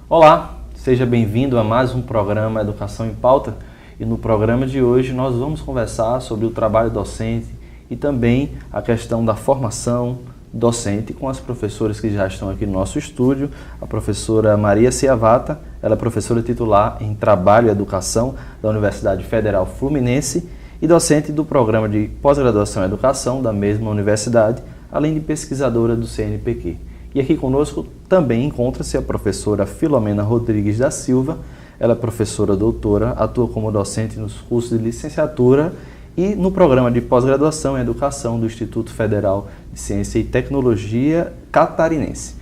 Olá, seja bem-vindo a mais um programa Educação em Pauta e no programa de hoje nós vamos conversar sobre o trabalho docente e também a questão da formação docente com as professoras que já estão aqui no nosso estúdio. A professora Maria Ciavata, ela é professora titular em Trabalho e Educação da Universidade Federal Fluminense e docente do programa de pós-graduação em Educação da mesma universidade, além de pesquisadora do CNPq. E aqui conosco também encontra-se a professora Filomena Rodrigues da Silva. Ela é professora doutora, atua como docente nos cursos de licenciatura e no programa de pós-graduação em Educação do Instituto Federal de Ciência e Tecnologia Catarinense.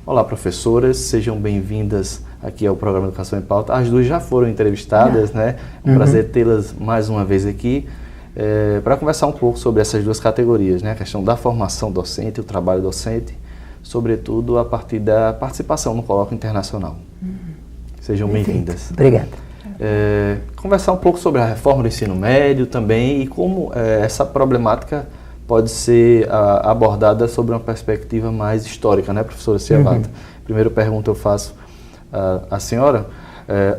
Olá, professoras, sejam bem-vindas aqui ao programa Educação em Pauta. As duas já foram entrevistadas, né? É um prazer tê-las mais uma vez aqui para conversar um pouco sobre essas duas categorias, né? A questão da formação docente, o trabalho docente, sobretudo a partir da participação no colóquio internacional. Sejam bem-vindas. Obrigada. Conversar um pouco sobre a reforma do ensino médio também e como essa problemática pode ser abordada sobre uma perspectiva mais histórica, né, professora Ciavata? Primeira pergunta eu faço à senhora.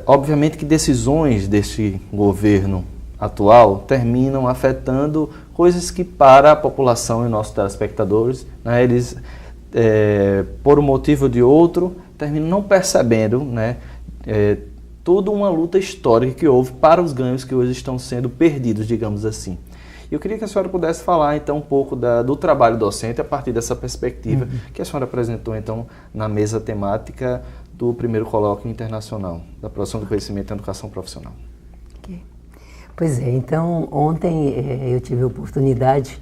Obviamente que decisões deste governo atual terminam afetando coisas que para a população e nossos telespectadores, né, eles por um motivo ou de outro, terminam não percebendo, né, toda uma luta histórica que houve para os ganhos que hoje estão sendo perdidos, digamos assim. Eu queria que a senhora pudesse falar, então, um pouco do trabalho docente a partir dessa perspectiva que a senhora apresentou, então, na mesa temática do primeiro colóquio internacional da produção do conhecimento e educação profissional. Okay. Pois é, então, ontem eu tive a oportunidade,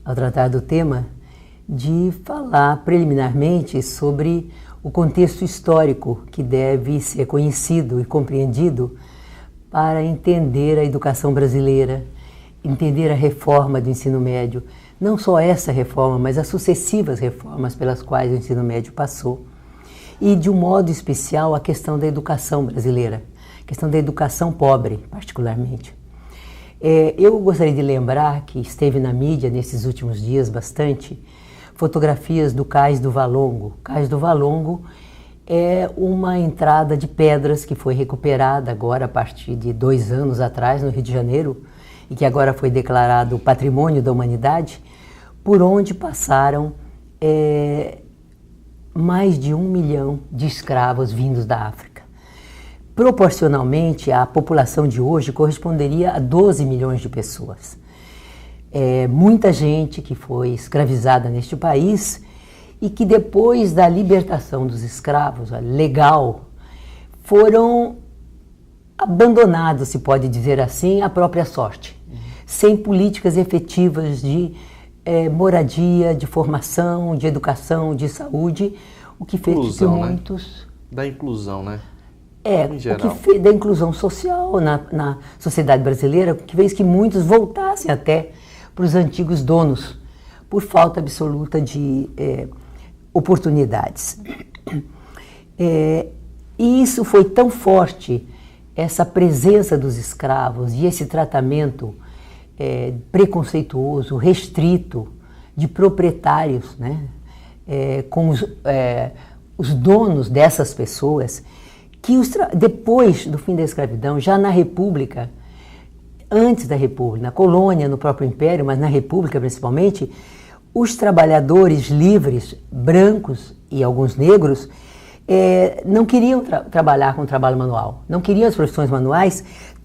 ao tratar do tema, de falar preliminarmente sobre o contexto histórico que deve ser conhecido e compreendido para entender a educação brasileira, entender a reforma do ensino médio, não só essa reforma, mas as sucessivas reformas pelas quais o ensino médio passou, e de um modo especial a questão da educação brasileira, a questão da educação pobre, particularmente. Eu gostaria de lembrar que esteve na mídia nesses últimos dias bastante fotografias do Cais do Valongo. O Cais do Valongo é uma entrada de pedras que foi recuperada agora a partir de 2 anos atrás no Rio de Janeiro e que agora foi declarado Patrimônio da Humanidade, por onde passaram mais de 1 milhão de escravos vindos da África. Proporcionalmente, a população de hoje corresponderia a 12 milhões de pessoas. Muita gente que foi escravizada neste país e que depois da libertação dos escravos, legal, foram abandonados, se pode dizer assim, à própria sorte, sem políticas efetivas de moradia, de formação, de educação, de saúde, o que fez com que muitos... Da inclusão, né? Da inclusão social na sociedade brasileira, que fez que muitos voltassem até para os antigos donos, por falta absoluta de oportunidades. E isso foi tão forte, essa presença dos escravos e esse tratamento preconceituoso, restrito, de proprietários, né, com os donos dessas pessoas, que depois do fim da escravidão, já na República, antes da República, na colônia, no próprio Império, mas na República principalmente, os trabalhadores livres, brancos e alguns negros, não queriam trabalhar com trabalho manual, não queriam as profissões manuais.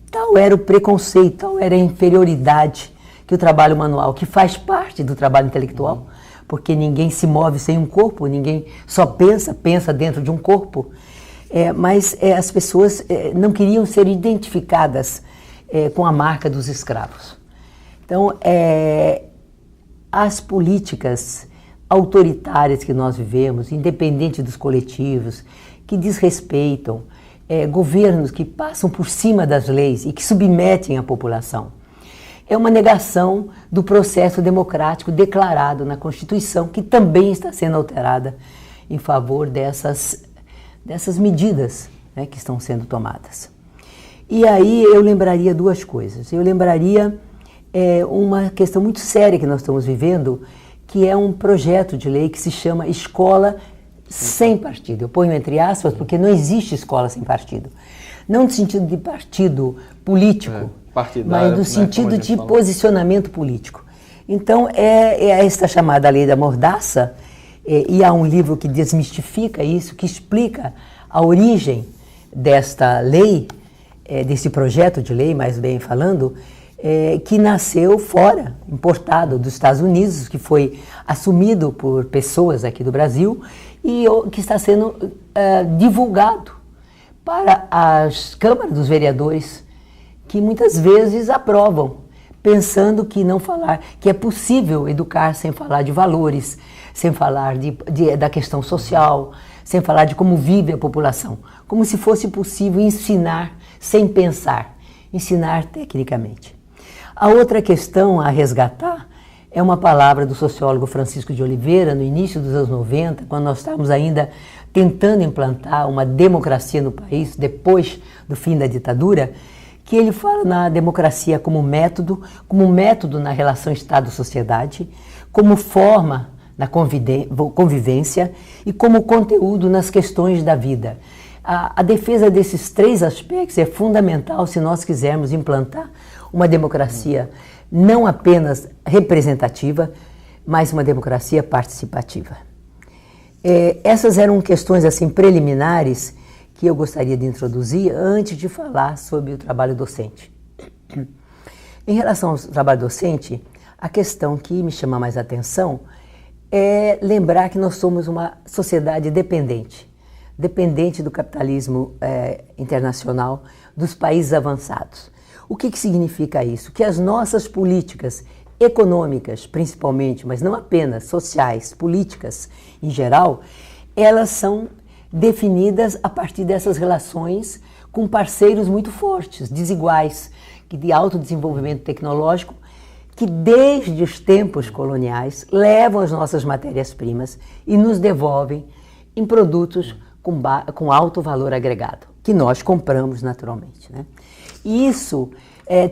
Tal era o preconceito, tal era a inferioridade que o trabalho manual, que faz parte do trabalho intelectual, porque ninguém se move sem um corpo, ninguém só pensa dentro de um corpo, mas as pessoas não queriam ser identificadas com a marca dos escravos. Então, as políticas autoritárias que nós vivemos, independente dos coletivos, que desrespeitam, governos que passam por cima das leis e que submetem a população, é uma negação do processo democrático declarado na Constituição, que também está sendo alterada em favor dessas medidas, né, que estão sendo tomadas. E aí eu lembraria 2 coisas. Eu lembraria uma questão muito séria que nós estamos vivendo, que é um projeto de lei que se chama Escola sem partido. Eu ponho entre aspas porque não existe escola sem partido. Não no sentido de partido político, mas no sentido de posicionamento político. Então, é esta chamada lei da mordaça, e há um livro que desmistifica isso, que explica a origem desta lei, desse projeto de lei, mais bem falando, que nasceu fora, importado dos Estados Unidos, que foi assumido por pessoas aqui do Brasil e que está sendo divulgado para as câmaras dos vereadores, que muitas vezes aprovam, pensando que que é possível educar sem falar de valores, sem falar da questão social, sem falar de como vive a população, como se fosse possível ensinar sem pensar, ensinar tecnicamente. A outra questão a resgatar é uma palavra do sociólogo Francisco de Oliveira, no início dos anos 90, quando nós estávamos ainda tentando implantar uma democracia no país, depois do fim da ditadura, que ele fala na democracia como método na relação Estado-sociedade, como forma na convivência e como conteúdo nas questões da vida. A defesa desses três aspectos é fundamental se nós quisermos implantar uma democracia não apenas representativa, mas uma democracia participativa. Essas eram questões assim preliminares que eu gostaria de introduzir antes de falar sobre o trabalho docente. Em relação ao trabalho docente, a questão que me chama mais a atenção é lembrar que nós somos uma sociedade dependente do capitalismo internacional, dos países avançados. O que significa isso? Que as nossas políticas econômicas, principalmente, mas não apenas, sociais, políticas em geral, elas são definidas a partir dessas relações com parceiros muito fortes, desiguais, de alto desenvolvimento tecnológico, que desde os tempos coloniais levam as nossas matérias-primas e nos devolvem em produtos com alto valor agregado, que nós compramos naturalmente, né? E isso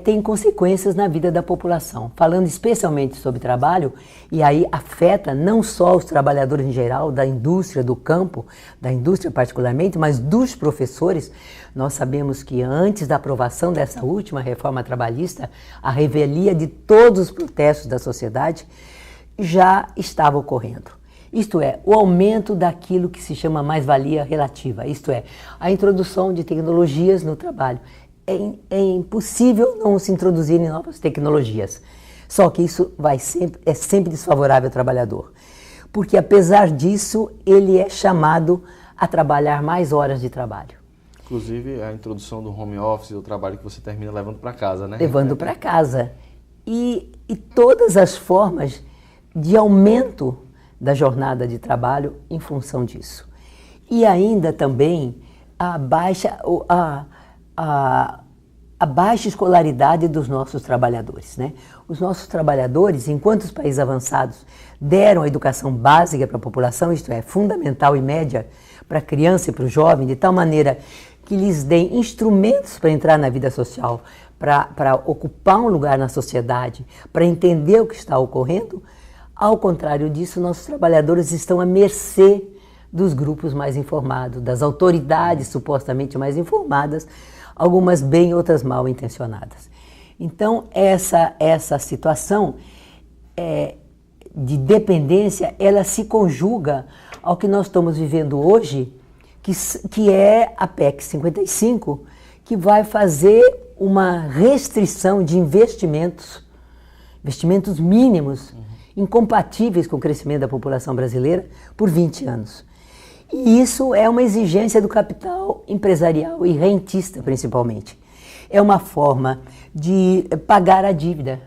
tem consequências na vida da população. Falando especialmente sobre trabalho, e aí afeta não só os trabalhadores em geral, da indústria, do campo, da indústria particularmente, mas dos professores. Nós sabemos que antes da aprovação dessa última reforma trabalhista, a revelia de todos os protestos da sociedade já estava ocorrendo. Isto é, o aumento daquilo que se chama mais-valia relativa, isto é, a introdução de tecnologias no trabalho. É impossível não se introduzirem novas tecnologias. Só que isso é sempre desfavorável ao trabalhador. Porque, apesar disso, ele é chamado a trabalhar mais horas de trabalho. Inclusive, a introdução do home office, o trabalho que você termina levando para casa, né? Levando para casa. E todas as formas de aumento da jornada de trabalho em função disso. E ainda também a baixa escolaridade dos nossos trabalhadores, né? Os nossos trabalhadores, enquanto os países avançados deram a educação básica para a população, isto é, fundamental e média para a criança e para o jovem, de tal maneira que lhes deem instrumentos para entrar na vida social, para ocupar um lugar na sociedade, para entender o que está ocorrendo, ao contrário disso, nossos trabalhadores estão à mercê dos grupos mais informados, das autoridades supostamente mais informadas, algumas bem, outras mal intencionadas. Então, essa situação de dependência, ela se conjuga ao que nós estamos vivendo hoje, que é a PEC 55, que vai fazer uma restrição de investimentos mínimos, incompatíveis com o crescimento da população brasileira, por 20 anos. E isso é uma exigência do capital empresarial e rentista, principalmente. É uma forma de pagar a dívida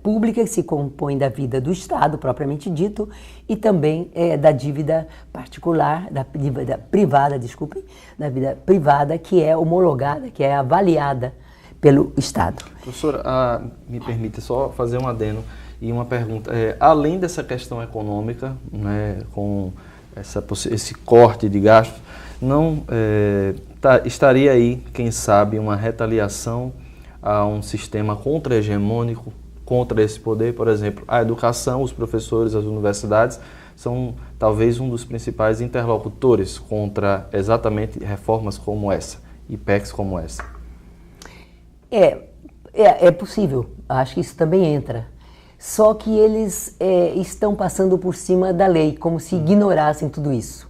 pública, que se compõe da dívida do Estado, propriamente dito, e também da dívida particular, da dívida privada, da dívida privada, que é homologada, que é avaliada pelo Estado. Professora, me permita só fazer um adendo e uma pergunta. Além dessa questão econômica, né, com esse corte de gastos, não estaria aí, quem sabe, uma retaliação a um sistema contra-hegemônico, contra esse poder? Por exemplo, a educação, os professores, as universidades são talvez um dos principais interlocutores contra exatamente reformas como essa e PECs como essa. É possível, acho que isso também entra. Só que eles estão passando por cima da lei, como se ignorassem tudo isso.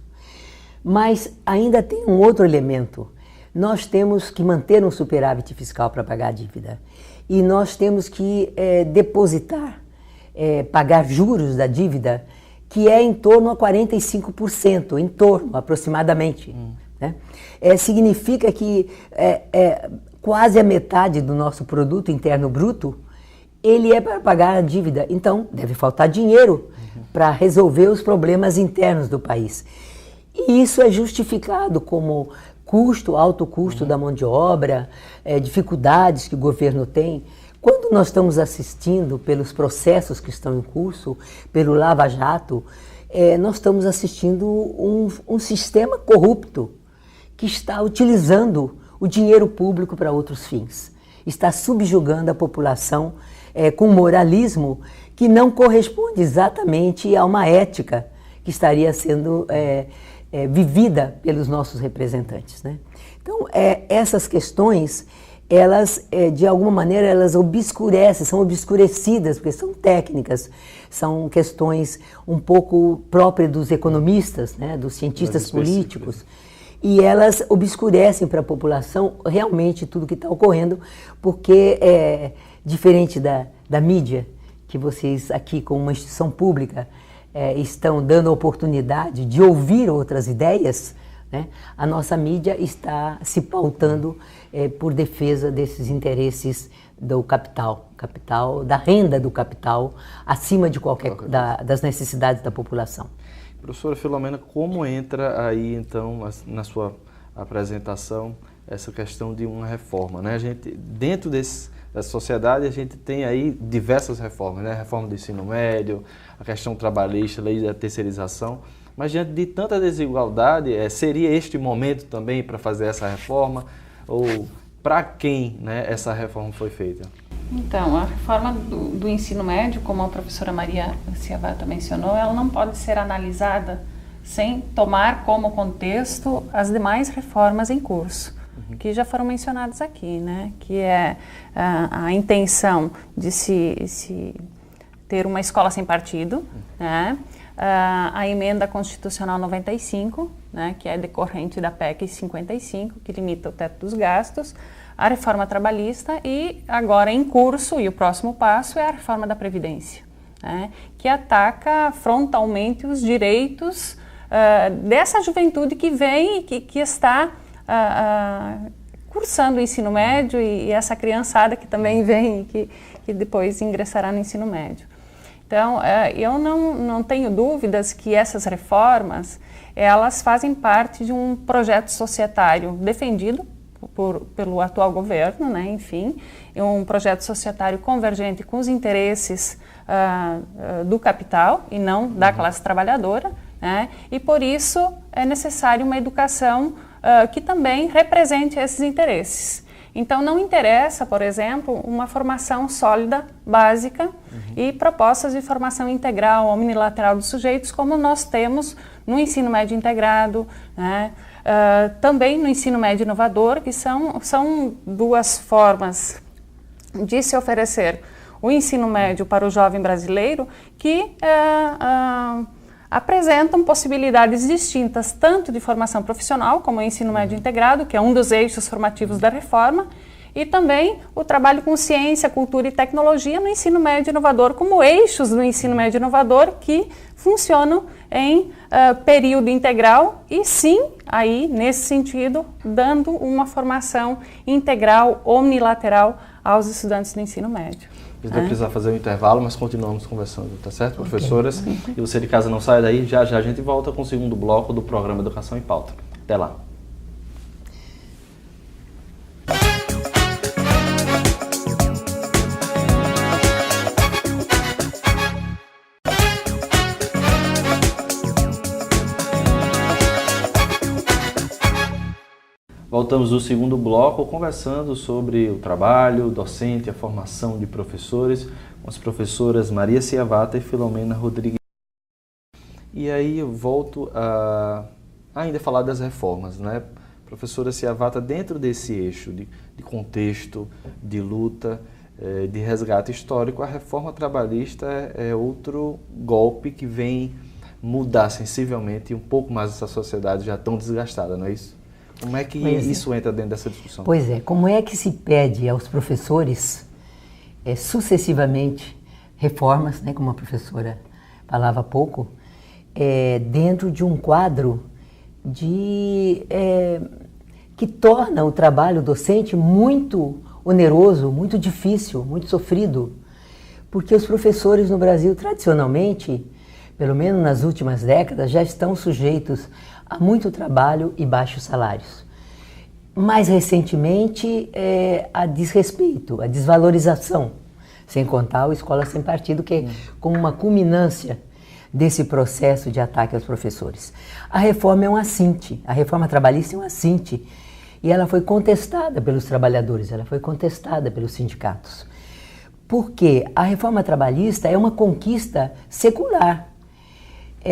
Mas ainda tem um outro elemento. Nós temos que manter um superávit fiscal para pagar a dívida. E nós temos que depositar, pagar juros da dívida, que é em torno a 45%, em torno, aproximadamente. Né? Significa que quase a metade do nosso produto interno bruto, ele é para pagar a dívida. Então, deve faltar dinheiro para resolver os problemas internos do país. E isso é justificado como alto custo da mão de obra, dificuldades que o governo tem. Quando nós estamos assistindo pelos processos que estão em curso, pelo Lava Jato, nós estamos assistindo um sistema corrupto que está utilizando o dinheiro público para outros fins. Está subjugando a população com moralismo que não corresponde exatamente a uma ética que estaria sendo vivida pelos nossos representantes, né? Então, essas questões, elas, de alguma maneira, elas obscurecem, são obscurecidas, porque são técnicas, são questões um pouco próprias dos economistas, né, dos cientistas políticos, e elas obscurecem para a população realmente tudo que está ocorrendo, porque diferente da mídia, que vocês aqui, como uma instituição pública, estão dando a oportunidade de ouvir outras ideias, né? A nossa mídia está se pautando por defesa desses interesses do capital, da renda do capital, acima de das necessidades da população. Professora Filomena, como entra aí, então, na sua apresentação, essa questão de uma reforma, né? A gente, dentro da sociedade, a gente tem aí diversas reformas, né? A reforma do ensino médio, a questão trabalhista, a lei da terceirização, mas diante de tanta desigualdade, seria este momento também para fazer essa reforma? Ou para quem, né, essa reforma foi feita? Então, a reforma do ensino médio, como a professora Maria Ciavata mencionou, ela não pode ser analisada sem tomar como contexto as demais reformas em curso, que já foram mencionadas aqui, né? Que é a intenção de se ter uma escola sem partido, né? A emenda constitucional 95, né? Que é decorrente da PEC 55, que limita o teto dos gastos, a reforma trabalhista e agora em curso, e o próximo passo é a reforma da Previdência, né? Que ataca frontalmente os direitos dessa juventude que vem e que está cursando o ensino médio e essa criançada que também vem e que depois ingressará no ensino médio. Então, eu não tenho dúvidas que essas reformas, elas fazem parte de um projeto societário defendido pelo atual governo, né? Enfim, é um projeto societário convergente com os interesses do capital e não da classe trabalhadora, né? E por isso é necessário uma educação que também represente esses interesses. Então, não interessa, por exemplo, uma formação sólida, básica e propostas de formação integral ou unilateral dos sujeitos, como nós temos no ensino médio integrado, né? Também no ensino médio inovador, que são duas formas de se oferecer o ensino médio para o jovem brasileiro que apresentam possibilidades distintas, tanto de formação profissional, como o ensino médio integrado, que é um dos eixos formativos da reforma, e também o trabalho com ciência, cultura e tecnologia no ensino médio inovador, como eixos do ensino médio inovador que funcionam em período integral e sim, aí, nesse sentido, dando uma formação integral, omnilateral aos estudantes do ensino médio. A gente vai precisar fazer um intervalo, mas continuamos conversando, tá certo, professoras? E você de casa não sai daí, já a gente volta com o segundo bloco do programa Educação em Pauta. Até lá. Voltamos no segundo bloco conversando sobre o trabalho docente, a formação de professores, com as professoras Maria Ciavata e Filomena Rodrigues. E aí eu volto a ainda falar das reformas, né? Professora Ciavata, dentro desse eixo de contexto, de luta, de resgate histórico, a reforma trabalhista é outro golpe que vem mudar sensivelmente um pouco mais essa sociedade já tão desgastada, não é isso? Como é que isso entra dentro dessa discussão? Pois é, como é que se pede aos professores sucessivamente reformas, né, como a professora falava há pouco, dentro de um quadro que torna o trabalho docente muito oneroso, muito difícil, muito sofrido, porque os professores no Brasil, tradicionalmente, pelo menos nas últimas décadas, já estão sujeitos a muito trabalho e baixos salários. Mais recentemente, a desrespeito, a desvalorização, sem contar o Escola Sem Partido, que é como uma culminância desse processo de ataque aos professores. A reforma é um assinte, a reforma trabalhista é um assinte, e ela foi contestada pelos trabalhadores, ela foi contestada pelos sindicatos. Porque a reforma trabalhista é uma conquista secular.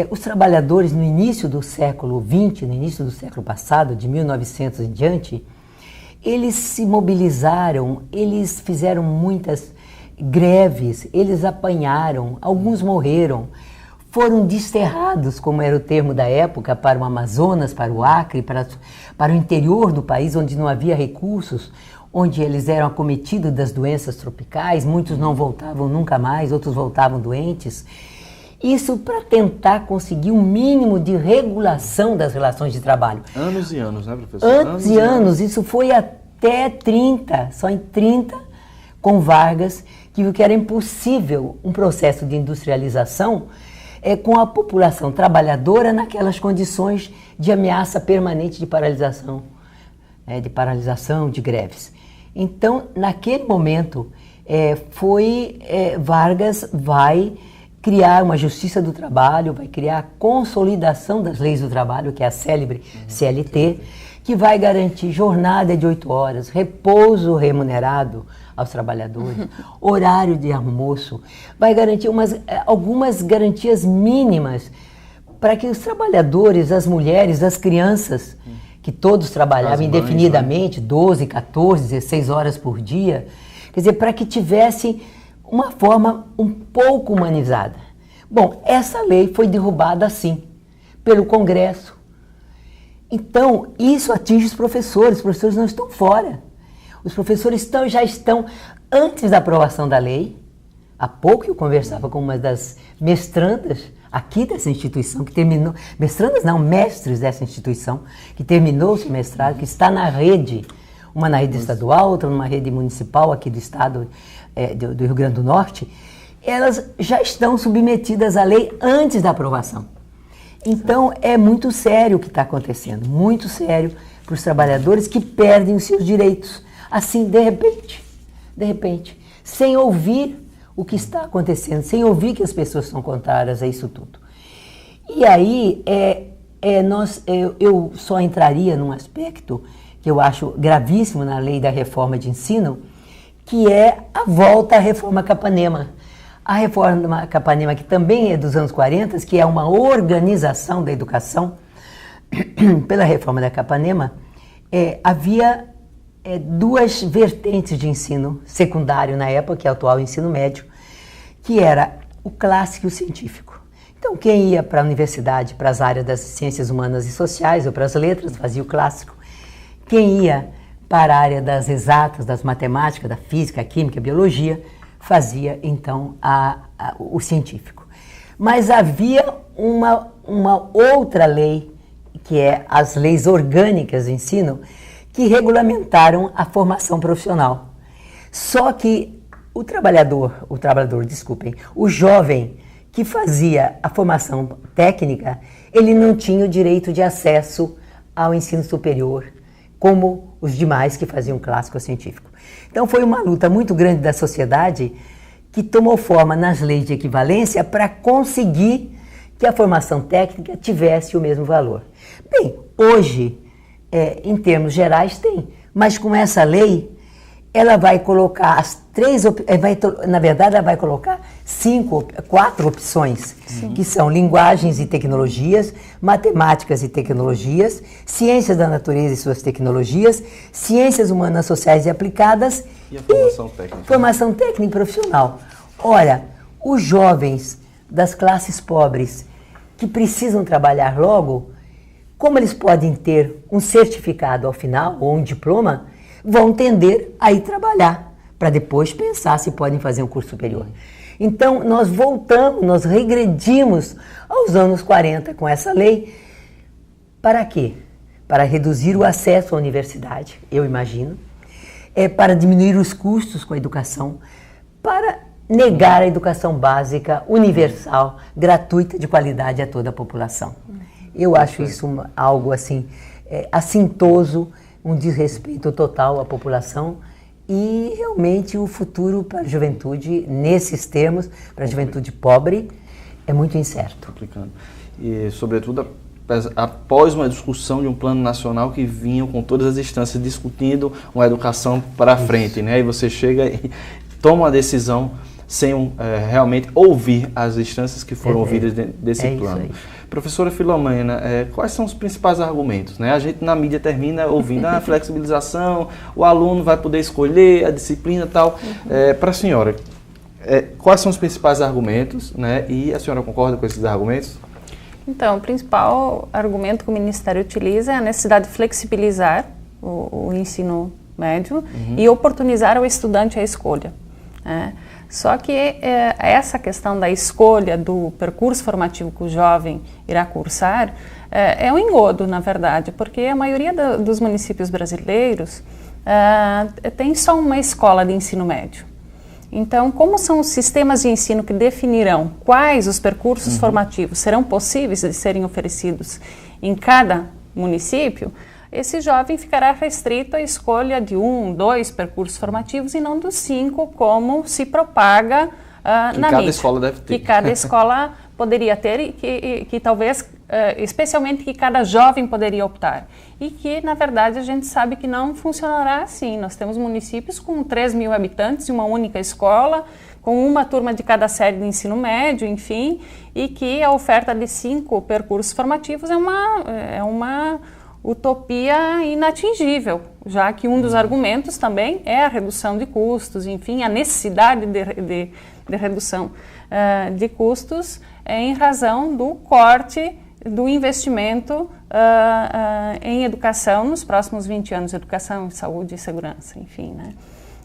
Os trabalhadores no início do século XX, no início do século passado, de 1900 em diante, eles se mobilizaram, eles fizeram muitas greves, eles apanharam, alguns morreram, foram desterrados, como era o termo da época, para o Amazonas, para o Acre, para o interior do país, onde não havia recursos, onde eles eram acometidos das doenças tropicais, muitos não voltavam nunca mais, outros voltavam doentes. Isso para tentar conseguir um mínimo de regulação das relações de trabalho. Anos e anos, né, professor? Anos e anos. Isso foi até 30, só em 30, com Vargas, que viu que era impossível um processo de industrialização com a população trabalhadora naquelas condições de ameaça permanente de paralisação, de greves. Então, naquele momento, Vargas vai criar uma justiça do trabalho, vai criar a consolidação das leis do trabalho, que é a célebre CLT, que vai garantir jornada de 8 horas, repouso remunerado aos trabalhadores, horário de almoço, vai garantir algumas garantias mínimas para que os trabalhadores, as mulheres, as crianças, que todos trabalhavam indefinidamente, 12, 14, 16 horas por dia, quer dizer, para que tivesse uma forma um pouco humanizada. Bom, essa lei foi derrubada assim, pelo Congresso. Então, isso atinge os professores não estão fora. Os professores já estão, antes da aprovação da lei, há pouco eu conversava com uma das mestrandas aqui dessa instituição, que terminou, mestrandas não, mestres dessa instituição, que terminou o seu mestrado, que está na rede, uma na rede estadual, outra numa rede municipal aqui do estado do Rio Grande do Norte, elas já estão submetidas à lei antes da aprovação. Então, é muito sério o que está acontecendo, muito sério para os trabalhadores que perdem os seus direitos. Assim, de repente, sem ouvir o que está acontecendo, sem ouvir que as pessoas são contrárias a isso tudo. E aí, eu só entraria num aspecto que eu acho gravíssimo na lei da reforma de ensino, que é a volta à reforma Capanema. A reforma Capanema, que também é dos anos 40, que é uma organização da educação, pela reforma da Capanema, havia duas vertentes de ensino secundário na época, que é o atual ensino médio, que era o clássico e o científico. Então, quem ia para a universidade, para as áreas das ciências humanas e sociais, ou para as letras, fazia o clássico. Quem ia para a área das exatas, das matemáticas, da física, química, biologia, fazia, então, o científico. Mas havia uma outra lei, que é as leis orgânicas do ensino, que regulamentaram a formação profissional. Só que o jovem que fazia a formação técnica, ele não tinha o direito de acesso ao ensino superior, como os demais que faziam clássico ou científico. Então foi uma luta muito grande da sociedade que tomou forma nas leis de equivalência para conseguir que a formação técnica tivesse o mesmo valor. Bem, hoje, em termos gerais, tem, mas com essa lei, ela vai colocar as três, na verdade, ela vai colocar quatro opções, que são linguagens e tecnologias, matemáticas e tecnologias, ciências da natureza e suas tecnologias, ciências humanas, sociais e aplicadas e a formação técnica. Formação técnica e profissional. Ora, os jovens das classes pobres que precisam trabalhar logo, como eles podem ter um certificado ao final ou um diploma, vão tender a ir trabalhar para depois pensar se podem fazer um curso superior. Então, nós voltamos, nós regredimos aos anos 40 com essa lei. Para quê? Para reduzir o acesso à universidade, eu imagino, para diminuir os custos com a educação, para negar a educação básica, universal, gratuita, de qualidade a toda a população. Eu acho isso algo assim, assintoso, um desrespeito total à população e realmente o futuro para a juventude, nesses termos, para a juventude pobre, é muito incerto. Complicado. E, sobretudo, após uma discussão de um plano nacional que vinha com todas as instâncias discutindo uma educação para frente, né? E você chega e toma uma decisão sem realmente ouvir as instâncias que foram ouvidas desse plano. Professora Filomena, quais são os principais argumentos? Né? A gente na mídia termina ouvindo a flexibilização, o aluno vai poder escolher a disciplina e tal. Para a senhora, quais são os principais argumentos, né? E a senhora concorda com esses argumentos? Então, o principal argumento que o Ministério utiliza é a necessidade de flexibilizar o ensino médio e oportunizar ao estudante a escolha. Né? Só que essa questão da escolha do percurso formativo que o jovem irá cursar é um engodo, na verdade, porque a maioria dos municípios brasileiros tem só uma escola de ensino médio. Então, como são os sistemas de ensino que definirão quais os percursos formativos serão possíveis de serem oferecidos em cada município, esse jovem ficará restrito à escolha de 1, 2 percursos formativos e não dos 5, como se propaga na mídia. Que cada escola deve ter. Que cada escola poderia ter e que talvez, especialmente, que cada jovem poderia optar. E que, na verdade, a gente sabe que não funcionará assim. Nós temos municípios com 3 mil habitantes e uma única escola, com uma turma de cada série de ensino médio, enfim, e que a oferta de 5 percursos formativos é uma utopia inatingível, já que um dos argumentos também é a redução de custos, enfim, a necessidade de redução de custos em razão do corte do investimento em educação nos próximos 20 anos, educação, saúde e segurança, enfim, né?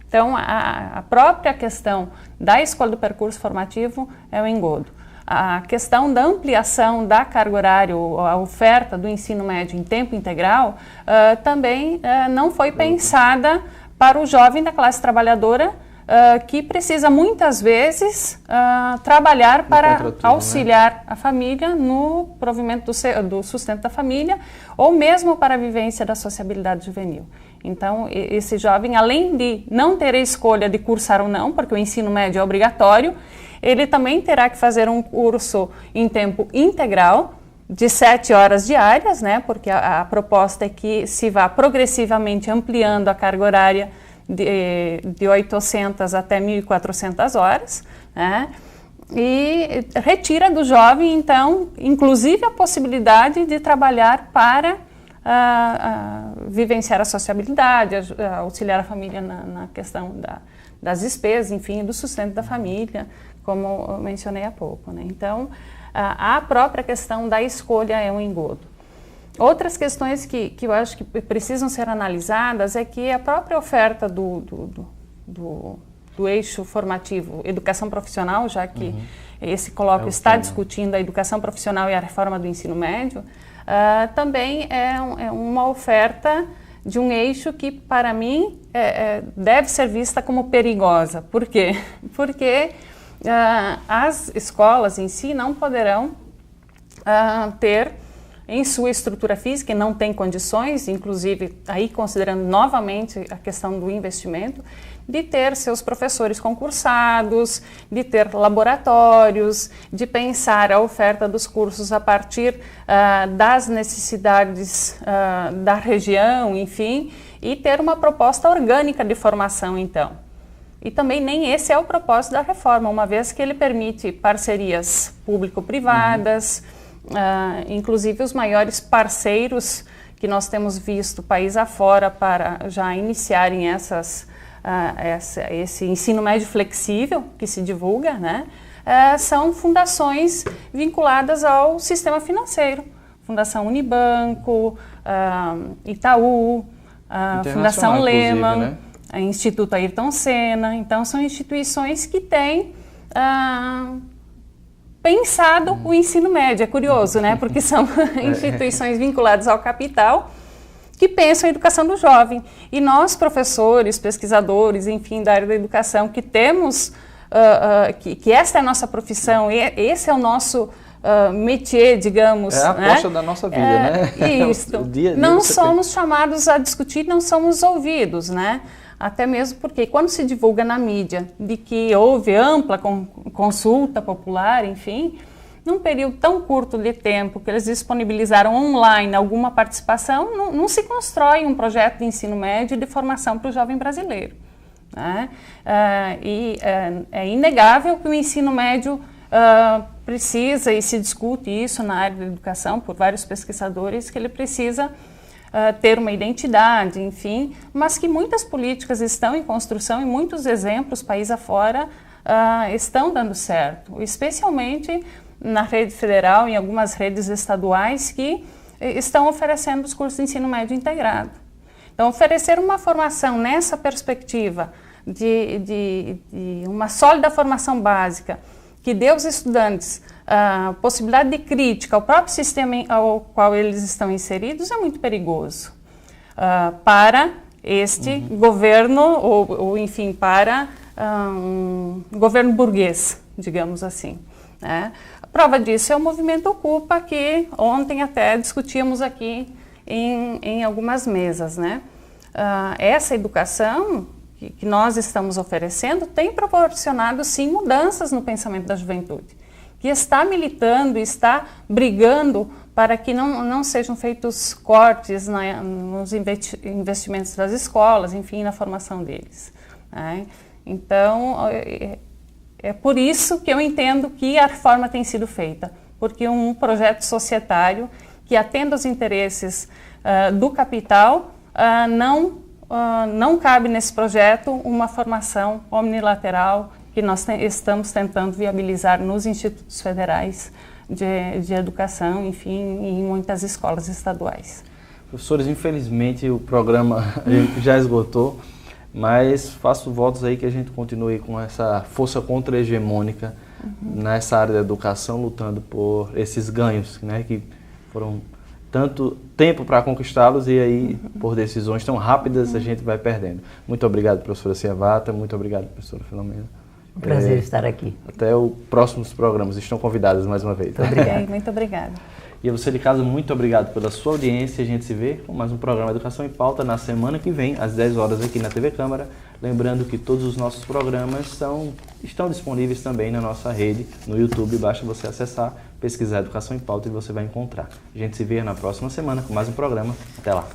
Então, a própria questão da escolha do percurso formativo é um engodo. A questão da ampliação da carga horária, a oferta do ensino médio em tempo integral, também não foi pensada para o jovem da classe trabalhadora que precisa muitas vezes trabalhar para auxiliar a família no provimento do sustento da família ou mesmo para a vivência da sociabilidade juvenil. Então, esse jovem, além de não ter a escolha de cursar ou não, porque o ensino médio é obrigatório, ele também terá que fazer um curso em tempo integral, de 7 horas diárias, né? Porque a proposta é que se vá progressivamente ampliando a carga horária de 800 até 1.400 horas, né? E retira do jovem, então, inclusive a possibilidade de trabalhar para vivenciar a sociabilidade, auxiliar a família na questão das despesas, enfim, do sustento da família, como eu mencionei há pouco, né? Então, a própria questão da escolha é um engodo. Outras questões que eu acho que precisam ser analisadas é que a própria oferta do eixo formativo, educação profissional, já que esse colóquio está discutindo a educação profissional e a reforma do ensino médio, também é uma oferta de um eixo que, para mim, deve ser vista como perigosa. Por quê? Porque as escolas em si não poderão ter em sua estrutura física, e não tem condições, inclusive aí considerando novamente a questão do investimento, de ter seus professores concursados, de ter laboratórios, de pensar a oferta dos cursos a partir das necessidades da região, enfim, e ter uma proposta orgânica de formação, então. E também nem esse é o propósito da reforma, uma vez que ele permite parcerias público-privadas, inclusive os maiores parceiros que nós temos visto país afora para já iniciarem esse ensino médio flexível que se divulga, né? São fundações vinculadas ao sistema financeiro. Fundação Unibanco, Itaú, Fundação Lehman, né? Instituto Ayrton Senna. Então, são instituições que têm pensado o ensino médio. É curioso, né? Porque são instituições vinculadas ao capital que pensam a educação do jovem. E nós, professores, pesquisadores, enfim, da área da educação, que temos, que esta é a nossa profissão, e esse é o nosso métier, digamos. É a aposta da nossa vida, né? Isso. Não somos chamados a discutir, não somos ouvidos, né? Até mesmo porque quando se divulga na mídia de que houve ampla consulta popular, enfim, num período tão curto de tempo que eles disponibilizaram online alguma participação, não se constrói um projeto de ensino médio e de formação para o jovem brasileiro, né? É inegável que o ensino médio precisa, e se discute isso na área da educação por vários pesquisadores, que ele precisa ter uma identidade, enfim, mas que muitas políticas estão em construção e muitos exemplos, país afora, estão dando certo, especialmente na rede federal e em algumas redes estaduais que estão oferecendo os cursos de ensino médio integrado. Então, oferecer uma formação nessa perspectiva de uma sólida formação básica, que dê aos estudantes a possibilidade de crítica ao próprio sistema ao qual eles estão inseridos, é muito perigoso para este governo, ou enfim, para um governo burguês, digamos assim, né? A prova disso é o movimento Ocupa, que ontem até discutíamos aqui em algumas mesas, né? Essa educação que nós estamos oferecendo tem proporcionado, sim, mudanças no pensamento da juventude, que está militando, está brigando para que não sejam feitos cortes nos investimentos das escolas, enfim, na formação deles, né? Então, é por isso que eu entendo que a reforma tem sido feita, porque um projeto societário que atenda aos interesses do capital não cabe nesse projeto uma formação omnilateral que nós estamos tentando viabilizar nos institutos federais de educação, enfim, e em muitas escolas estaduais. Professores, infelizmente o programa já esgotou, mas faço votos aí que a gente continue com essa força contra-hegemônica nessa área da educação, lutando por esses ganhos, né, que foram tanto tempo para conquistá-los e aí, por decisões tão rápidas, a gente vai perdendo. Muito obrigado, professora Ciavata, muito obrigado, professora Filomena. Um prazer estar aqui. Até os próximos programas, estão convidadas mais uma vez. Muito obrigada. E a você de casa, muito obrigado pela sua audiência. A gente se vê com mais um programa Educação em Pauta na semana que vem, às 10 horas aqui na TV Câmara. Lembrando que todos os nossos programas estão disponíveis também na nossa rede, no YouTube. Basta você acessar, pesquisar Educação em Pauta e você vai encontrar. A gente se vê na próxima semana com mais um programa. Até lá.